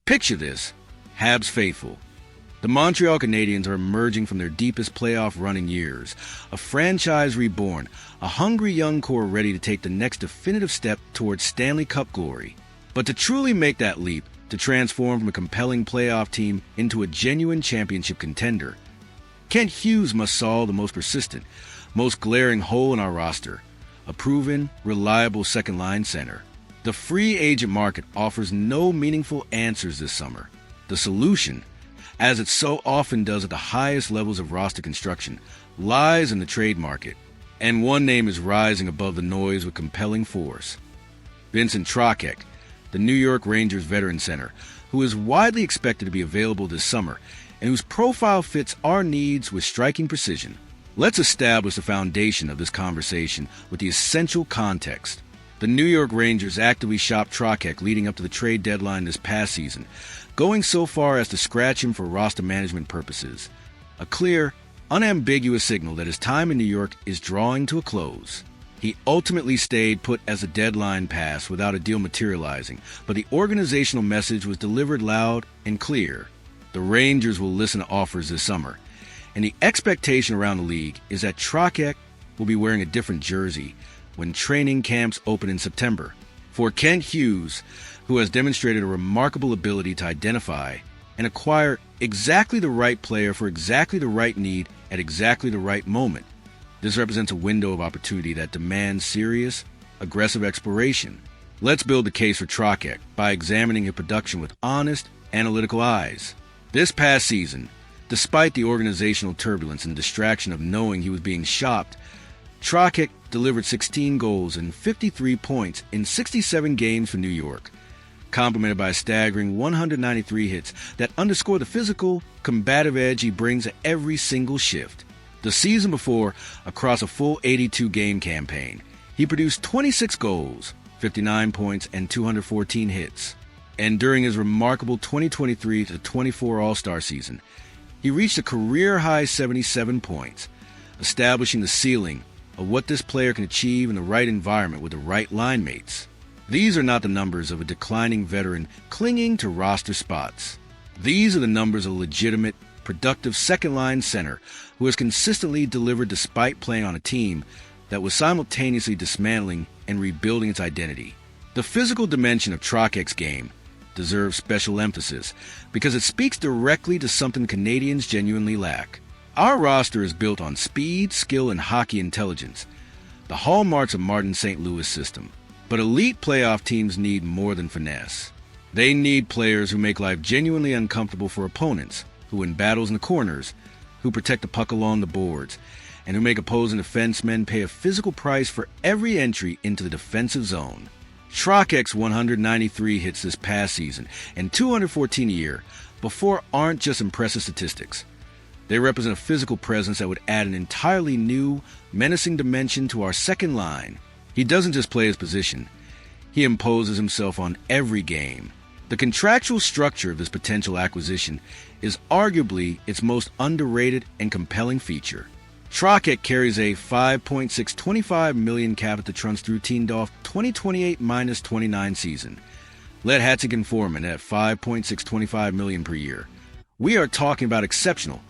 Picture this: Habs faithful. The Montreal Canadiens are emerging from their deepest playoff run in years, a franchise reborn, a hungry young core ready to take the next definitive step towards Stanley Cup glory. But to truly make that leap, to transform from a compelling playoff team into a genuine championship contender, Kent Hughes must solve the most persistent, most glaring hole in our roster: a proven, reliable second-line center. The free agent market offers no meaningful answers this summer. The solution, as it so often does at the highest levels of roster construction, lies in the trade market. And one name is rising above the noise with compelling force: Vincent Trocheck, the New York Rangers veteran center, who is widely expected to be available this summer and whose profile fits our needs with striking precision. Let's establish the foundation of this conversation with the essential context. The New York Rangers actively shopped Trocheck leading up to the trade deadline this past season, going so far as to scratch him for roster management purposes. A clear, unambiguous signal that his time in New York is drawing to a close. He ultimately stayed put as the deadline passed without a deal materializing, but the organizational message was delivered loud and clear. The Rangers will listen to offers this summer, and the expectation around the league is that Trocheck will be wearing a different jersey when training camps open in September. For Kent Hughes, who has demonstrated a remarkable ability to identify and acquire exactly the right player for exactly the right need at exactly the right moment, this represents a window of opportunity that demands serious, aggressive exploration. Let's build the case for Trocheck by examining his production with honest, analytical eyes. This past season, despite the organizational turbulence and distraction of knowing he was being shopped, Trocheck delivered 16 goals and 53 points in 67 games for New York, complemented by a staggering 193 hits that underscore the physical, combative edge he brings at every single shift. The season before, across a full 82-game campaign, he produced 26 goals, 59 points, and 214 hits. And during his remarkable 2023-24 All-Star season, he reached a career-high 77 points, establishing the ceiling of what this player can achieve in the right environment with the right line mates. These are not the numbers of a declining veteran clinging to roster spots. These are the numbers of a legitimate, productive second-line center who has consistently delivered despite playing on a team that was simultaneously dismantling and rebuilding its identity. The physical dimension of Trocheck's game deserves special emphasis because it speaks directly to something Canadians genuinely lack. Our roster is built on speed, skill, and hockey intelligence, the hallmarks of Martin St. Louis' system. But elite playoff teams need more than finesse. They need players who make life genuinely uncomfortable for opponents, who win battles in the corners, who protect the puck along the boards, and who make opposing defensemen pay a physical price for every entry into the defensive zone. Trocheck's 193 hits this past season and 214 a year before aren't just impressive statistics. They represent a physical presence that would add an entirely new, menacing dimension to our second line. He doesn't just play his position. He imposes himself on every game. The contractual structure of this potential acquisition is arguably its most underrated and compelling feature. Trocheck carries a $5.625 million cap at the Trunks through Tiendorf 2028-29 season. Let Hatzigen Foreman at $5.625 million per year. We are talking about exceptional,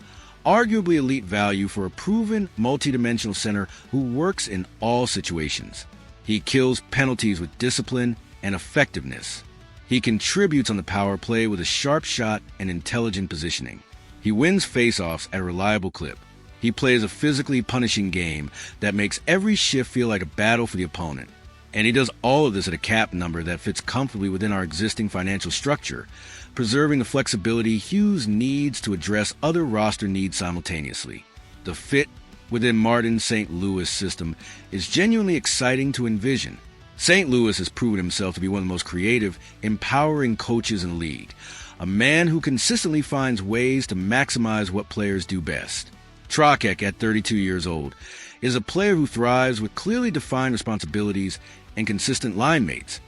arguably elite value for a proven, multidimensional center who works in all situations. He kills penalties with discipline and effectiveness. He contributes on the power play with a sharp shot and intelligent positioning. He wins faceoffs at a reliable clip. He plays a physically punishing game that makes every shift feel like a battle for the opponent. And he does all of this at a cap number that fits comfortably within our existing financial structure, preserving the flexibility Hughes needs to address other roster needs simultaneously. The fit within Martin St. Louis' system is genuinely exciting to envision. St. Louis has proven himself to be one of the most creative, empowering coaches in the league, a man who consistently finds ways to maximize what players do best. Trocheck, at 32 years old, is a player who thrives with clearly defined responsibilities and consistent line mates.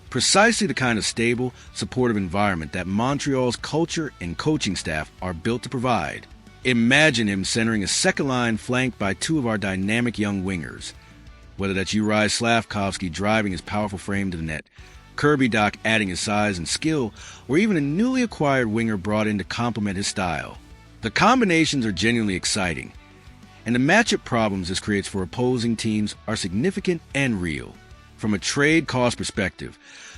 Precisely the kind of stable, supportive environment that Montreal's culture and coaching staff are built to provide. Imagine him centering a second line flanked by two of our dynamic young wingers, whether that's Uri Slavkovsky driving his powerful frame to the net, Kirby Doc adding his size and skill, or even a newly acquired winger brought in to complement his style. The combinations are genuinely exciting, and the matchup problems this creates for opposing teams are significant and real. From a trade cost perspective,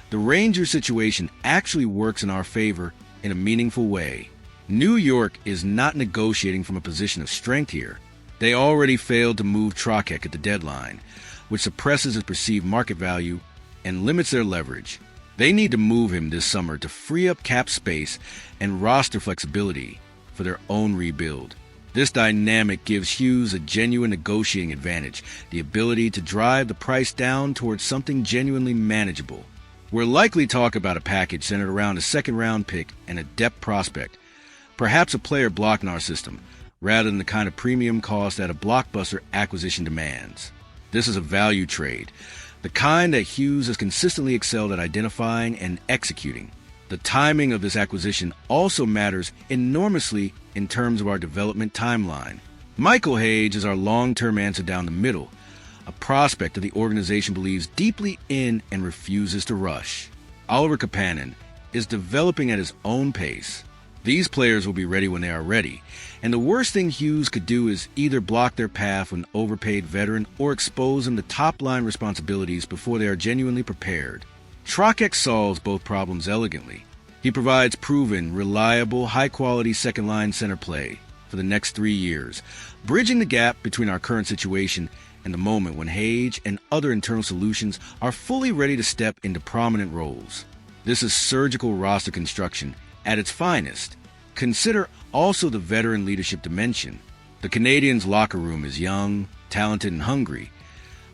the Rangers situation actually works in our favor in a meaningful way. New York is not negotiating from a position of strength here. They already failed to move Trocheck at the deadline, which suppresses his perceived market value and limits their leverage. They need to move him this summer to free up cap space and roster flexibility for their own rebuild. This dynamic gives Hughes a genuine negotiating advantage, the ability to drive the price down towards something genuinely manageable. We're likely to talk about a package centered around a second-round pick and a depth prospect, perhaps a player blocked in our system, rather than the kind of premium cost that a blockbuster acquisition demands. This is a value trade, the kind that Hughes has consistently excelled at identifying and executing. The timing of this acquisition also matters enormously in terms of our development timeline. Michael Hage is our long-term answer down the middle, a prospect that the organization believes deeply in and refuses to rush. Oliver Kapanen is developing at his own pace. These players will be ready when they are ready, and the worst thing Hughes could do is either block their path with an overpaid veteran or expose them to top-line responsibilities before they are genuinely prepared. Trocheck solves both problems elegantly. He provides proven, reliable, high-quality second-line center play for the next 3 years, bridging the gap between our current situation and the moment when Hage and other internal solutions are fully ready to step into prominent roles. This is surgical roster construction at its finest. Consider also the veteran leadership dimension. The Canadiens' locker room is young, talented, and hungry,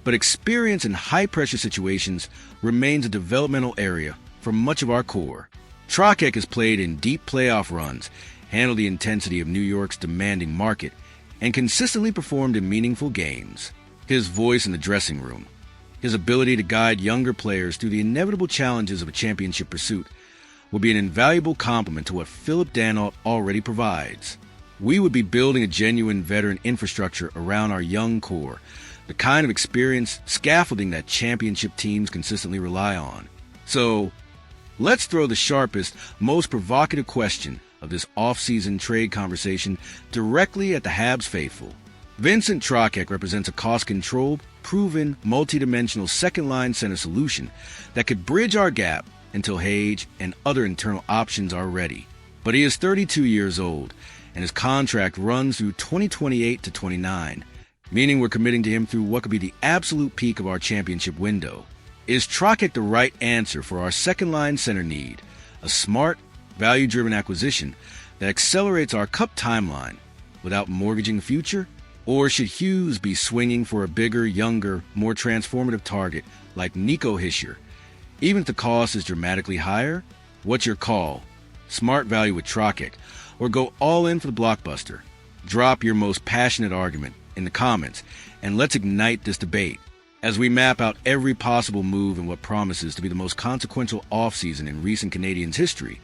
but experience in high-pressure situations remains a developmental area for much of our core. Trocheck has played in deep playoff runs, handled the intensity of New York's demanding market, and consistently performed in meaningful games. His voice in the dressing room, his ability to guide younger players through the inevitable challenges of a championship pursuit, will be an invaluable complement to what Philip Danault already provides. We would be building a genuine veteran infrastructure around our young core, the kind of experience scaffolding that championship teams consistently rely on. So, let's throw the sharpest, most provocative question of this off-season trade conversation directly at the Habs faithful. Vincent Trocheck represents a cost-controlled, proven, multi-dimensional second-line center solution that could bridge our gap until Hage and other internal options are ready. But he is 32 years old, and his contract runs through 2028 to 29, meaning we're committing to him through what could be the absolute peak of our championship window. Is Trocheck the right answer for our second-line center need, a smart, value-driven acquisition that accelerates our cup timeline without mortgaging the future? Or should Hughes be swinging for a bigger, younger, more transformative target like Nico Hischier? Even if the cost is dramatically higher, what's your call? Smart value with Trocheck, or go all in for the blockbuster? Drop your most passionate argument in the comments, and let's ignite this debate as we map out every possible move in what promises to be the most consequential offseason in recent Canadiens history.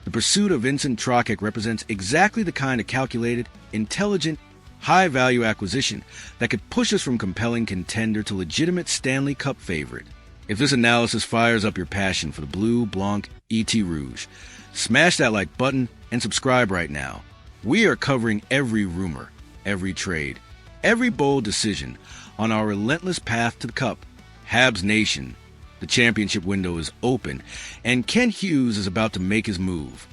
The pursuit of Vincent Trocheck represents exactly the kind of calculated, intelligent, high-value acquisition that could push us from compelling contender to legitimate Stanley Cup favorite. If this analysis fires up your passion for the Bleu, Blanc, ET Rouge, smash that like button and subscribe right now. We are covering every rumor, every trade, every bold decision on our relentless path to the Cup. Habs Nation, the championship window is open, and Kent Hughes is about to make his move.